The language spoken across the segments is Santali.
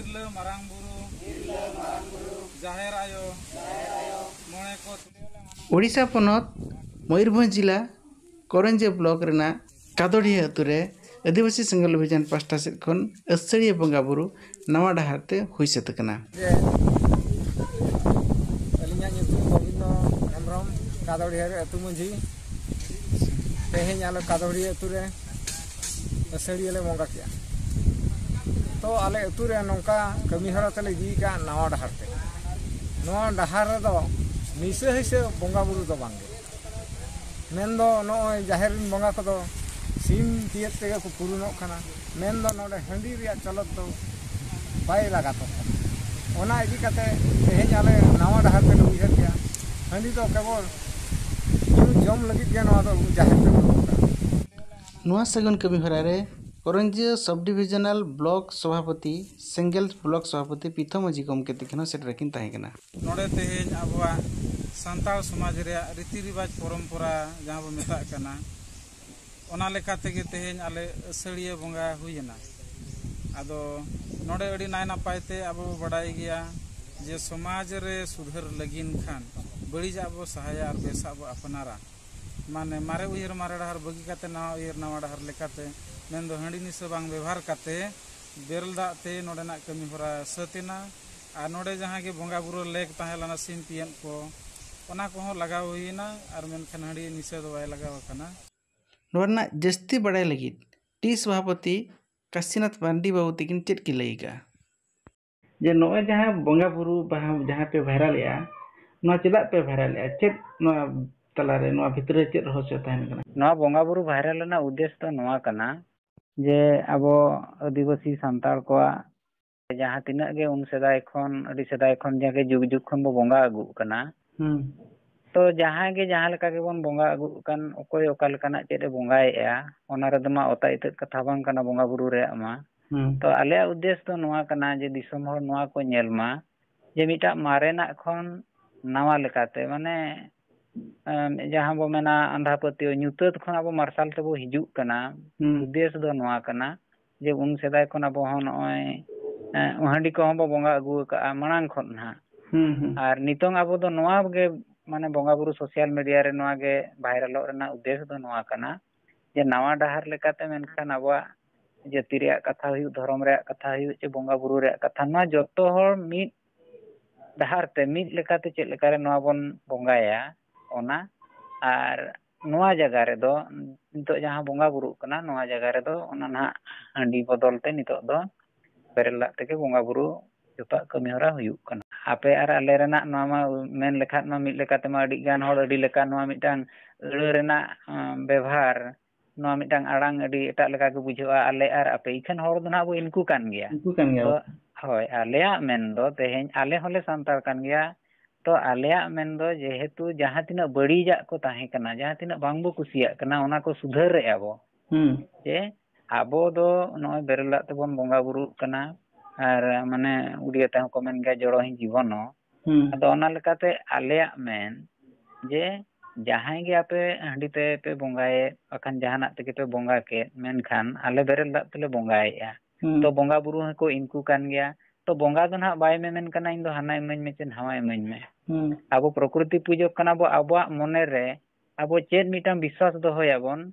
Birla Marang Buru, Jaher Ayo, Mone ko Odisha पनत Mayurbhanj जिला करंजे ब्लॉक रेना कादोड़िया अतुरे आदिवासी संगल अभियान पास्टा सेद खन असड़िया बंगा बुरु नवा डहारते हुई सेत कना अलिया nyutum Gobindo Hemrom Kadodia atu munji tehenya alo Kadodia atu re asariya le monga kya to ale atu re nongka kami hara tale di ka nawa dahar do mise hise bonga buru do bange mendo no jaherin bonga ko do sim tiet tege ko purunok kana mendo node handi riya chalot do bai lagato ona idi kate tehenya ale nawa dahar te uiher kya handi do kebol jom lagi ge no do jaher te नुआ सगन कमी Harare Karanje sub divisional block सभापति सिंगल ब्लॉक सभापति पीथम मजी कम के तिखनो सेट रकिन ताहे कना नोडे तेहेन आबवा सांताल समाज रे रीति रिवाज परंपरा जहां बो मेता कना ओना लेका तेगे तेहेन आले असड़िया बंगा हुइना आदो नोडे अडी नाय नापायते आबो बडाई गया जे समाज रे सुधर लगिन खान बड़ी जाबो सहाया और बेसाबो अपनारा माने मारे उहिर मारे डहर बगी काते ना उहिर नवा डहर लेकाते मेंदो हंडी निसे बांग व्यवहार काते बेरल दाते नोडेना कमी होरा सतेना आ नोडे जहां के बंगा बुरो लेक ताहेलाना सिम पियन को ओना को हो लगाव हुइना आर मेनखान हंडी निसे दो बाय लगाव कना नोरना जस्ती बड़ाई लगी टी सभापति काशीनाथ बांडी बाबू तिकिन चेट की लईगा जे नोए जहां बंगा बुरु जहां पे वायरल या नो चेदा पे वायरल या चेट नो तलारे नो भितरे चेत रहस्य ताहेन कना नवा बंगा बुरु वायरल ना उद्देश्य तो नवा कना जे अबो आदिवासी सांताल को जहां तिना गे उन सेदाय खन जाके जुग जुग खन बो बंगा आगु कना तो जहां गे जहां लेका के बन बंगा आगु कन ओकोय ओका लेकाना चेदे बंगाएया ओना रे दमा ओता इते कथा बांग कना बंगा बुरु रे मा तो आले उद्देश्य तो नवा कना जे दिसम हर नवा को नेलमा जे मिटा मारेना खन नवा लेकाते माने जहां बो मेना अंधा पतियो न्यूतत खन अब मार्शल ते बो हिजुक कना उद्देश्य दो नवा कना जे उन सेदाय खन अब हन ओय हंडी को बो बंगा आगु का मांग खन ना आर नितोंग अब दो नवा गे माने बंगा बुरु सोशल मीडिया रे नवा गे वायरल रेना उद्देश्य दो नवा कना जे नवा डहार लेकाते मेनखान अब जाति रे कथा हुई धर्म रे कथा हुई चे बंगा बुरु रे कथा ना जतो हर मिट डहार ते मिट लेकाते चे लेकारे नवा बन बंगाया ओना आर नवा जगह रे दो नितो जहां बंगा बुरु कना नवा जगह रे दो ओना ना हंडी बदल ते नितो दो बेरला तेके बंगा बुरु जता कमी हरा हुयुक कना आपे आर आले रेना नवा मा मेन लेखात मा मिट लेकाते मा अडी गान हर अडी लेका नवा मिटांग अड़ रेना व्यवहार नवा मिटांग आड़ांग अडी एटा लेका के बुझवा आले आर आपे इखन हर दो ना बो इनकू कान गया तो होय आलेया मेन दो तेहेन आले होले सांताल कान गया तो आलेया मेन दो जेहेतु जहां तिना बड़ीजा को ताहे कना जहां तिना बांग बो कुसिया कना ओना को सुधर रे आबो जे आबो दो नय बेरला तेबन बंगा बुरु कना आर माने उड़िया ता को मेन गा जड़ो ही जीवन अदो ओना लेकाते आलेया मेन जे जहां गे आपे हंडी ते पे बंगाए अखन जहाना ते पे बंगा के मेनखान आले बेरला तेले बंगाएया तो बंगा बुरु को इनकू कान गया तो बंगा दो ना बाय में मेन कना इन दो हाना इमन में चेन हवा इमन में आबो प्रकृति पूजक कना बो आबो मने रे आबो चेद मिटाम विश्वास दो होयाबन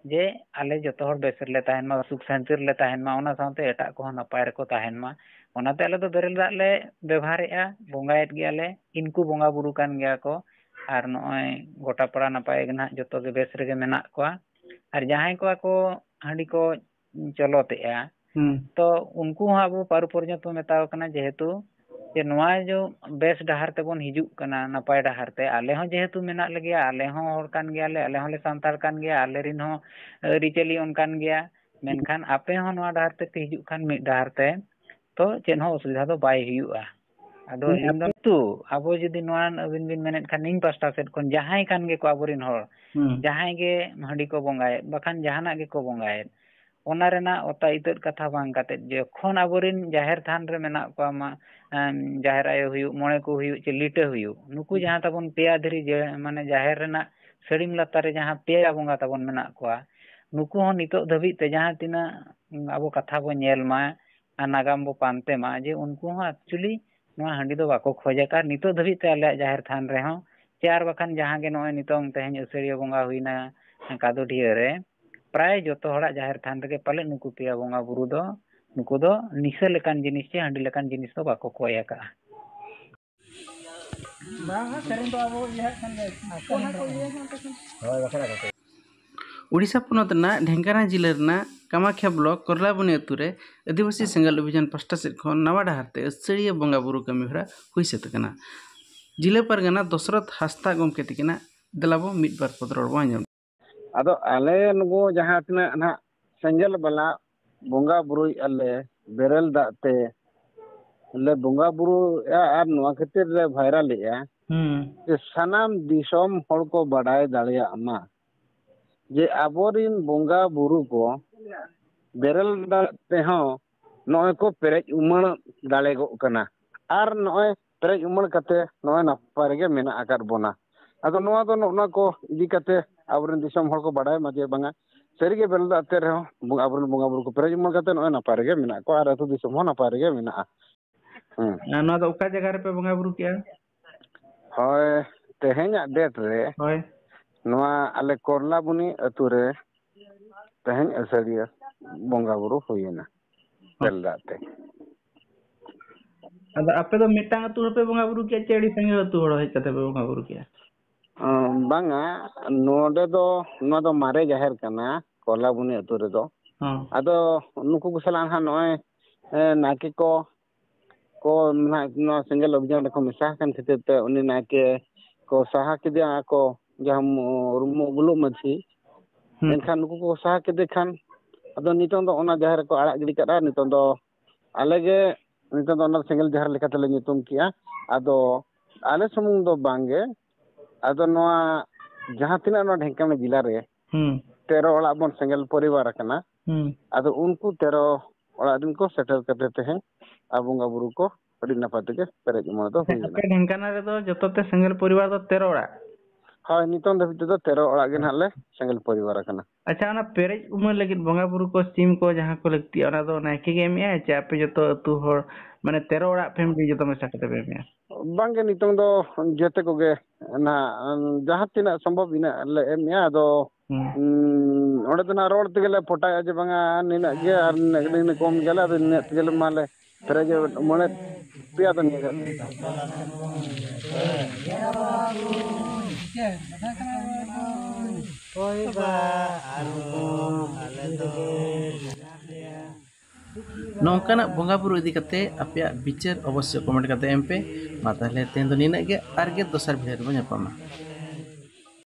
जे आले जतो हर बेसर ले ताहेन मा सुख शांति ले ताहेन मा ओना साथे एटा को नपाय रे को ताहेन मा ओनाते आले दो बेरल दा ले व्यवहारेया बंगाएत गया ले इनकू बंगा बुरु कान गया को आर नय गोटा पड़ा नपाय गना जतो गे बेस रे मेना को आर जहां को हंडी को चलोतेया तो उनको अब पारु पर्यंत मेताव कना जेहेतु जे नवा जो बेस डहार तेबन हिजुक कना नपाय डहार ते आले हो जेहेतु मेना लगे आले हो हर कान गया आले होले सांताल कान गया आले रिन हो रिचेली on कान गया मेनखान आपे हो नवा डहार ते हिजुक खान मिड डहार ते तो चेन हो असुविधा दो बाय हुआ आदो इंदु आबो जदी नवा अबिन बिन मेनेट खान निंग पास्टा सेट कोन जहां कान गे को आबोरिन हर जहां गे हंडी को बंगाए बखान जहाना गे को बंगाए ओना रेना ओता इतर कथा बांग काते जखन आबोरिन जाहेर थान रे मेना को मा जाहेर आयो हुयु मोणे को हुयु चे लिटे हुयु नुकु जहां ताबन पेया धरी जे माने जाहेर रेना सड़ीम लतारे जहां पेया बंगा ताबन मेना को नुकु हो नितो धबी ते जहां तिना आबो कथा बो नेल मा नागाम बो पानतेमा जे उनको हूँ एक्चुअली नवा हांडी दो बाको खोजा नितो धाबी ते आले जाहिर थान रे हूँ चार बखान जहाँ के नॉय नितोंग तेहें असरिया बोंगा हुईना कादोडिया रे प्राय जो तो हड़ा जाहिर थान रे पाले नुकु पिया बोंगा बुरु दो नुकु दो निशा लेकान जिनिस चे हांडी लेकान जिनिस दो बाको खोया का उड़ीसा पोनत ढेंकाना जिला कामाख्या ब्लॉक करलाबुनी अतुरे आदिवासी सेंगल अभियान पास्टा सेद खन नवा डहारते असड़िया बंगा बुरु कमीहरा हुई सेतकना जिला परगना दशरथ हास्ता गमके तिकिना दलाबो मिट बार पत्र बाñam अदो आले नुगो जहां तना ना सेंगल बला बंगा बुरु आले बेरल दाते ले बंगा बुरु आर नवा खातिर रे भाइरल या जे सनाम दिसोम हड़ को बडाय दाड़िया अमा जे आबोरिन बंगा बुरु को बेरल दाते हो नय को पेरेज उमण दाले गो कना आर नय पेरेज उमण कते नय नापाय गे मेना आकार बोना अदो नवा दो नोना को इदी कते आबोरिन दिसोम हड़ को बडाय मजे बंगा सरीगे बेरल दाते रे हो आबोरिन बंगा बुरु को पेरेज उमण कते नय नापाय गे मेना को आर अतु दिसोम हो नापाय गे मेना ना दो ओका जगह रे पे बंगा बुरु किया होय तेहेኛ डेट रे होय नवा आले करलाबुनी अतु रे तेहेñ असरिया बंगा बुरु होयना बेरल दाते अदा आपे दो मिटांग अतु पे बंगा बुरु किया चेड़ी संगे अतु हड़ हेज कते पे बंगा बुरु किया बांगा नोडे दो नो दो मारे जाहिर कना करलाबुनी अतु रे दो अदो नुकु कुसला हा नय नाके को ना सिंगल अभियान को मिसा कन खते उनी नाके को सहा किदिया को जहां मुगुलो मछी एनखान नुकु को सहा किदे खान अदो नितों दो ओना जाहिर को आड़ा गिड़ी करा नितों दो आलेगे नितों दो ओना सिंगल जाहिर लेका तले नितुम किया अदो आले समुंग दो बांगे अदो नोआ जहां तिना नो ढेंकाना जिला रे 13 ओड़ा बन सिंगल परिवार कना अदो उनको 13 ओड़ा दिन को सेटल करते थे आबुंगा बुरु को अड़ी नपाय तके पेरेज उमण दो हुई आपे ढेंकाना रे दो जतोते सिंगल परिवार दो 13 ओड़ा हां नितों दबिते दो 13 ओड़ा गे नाले सिंगल परिवार कना अच्छा ना पेरेज उमण लगित बंगा बुरु को सिम को जहां को लगती ओना दो नाके गे एमिया चे आपे जतो अतु हड़ माने 13 ओड़ा फैमिली जतो मेसा कते पे एमिया बांगे नितों दो जते को गे ना जहां तिना संभव इना ले एमिया दो ओडे तना रोड तगेले पटाय जे बंगा निना गे आर निना कम गेला दो निना तगेले माले पेरेज उमण पिया तो निगा नौकाना बंगा बुरु इदी कते आपया विचार अवश्य कमेंट कते एम पे मा ताहले तेन दो निना गे आर गे दोसर भिडियो रे बो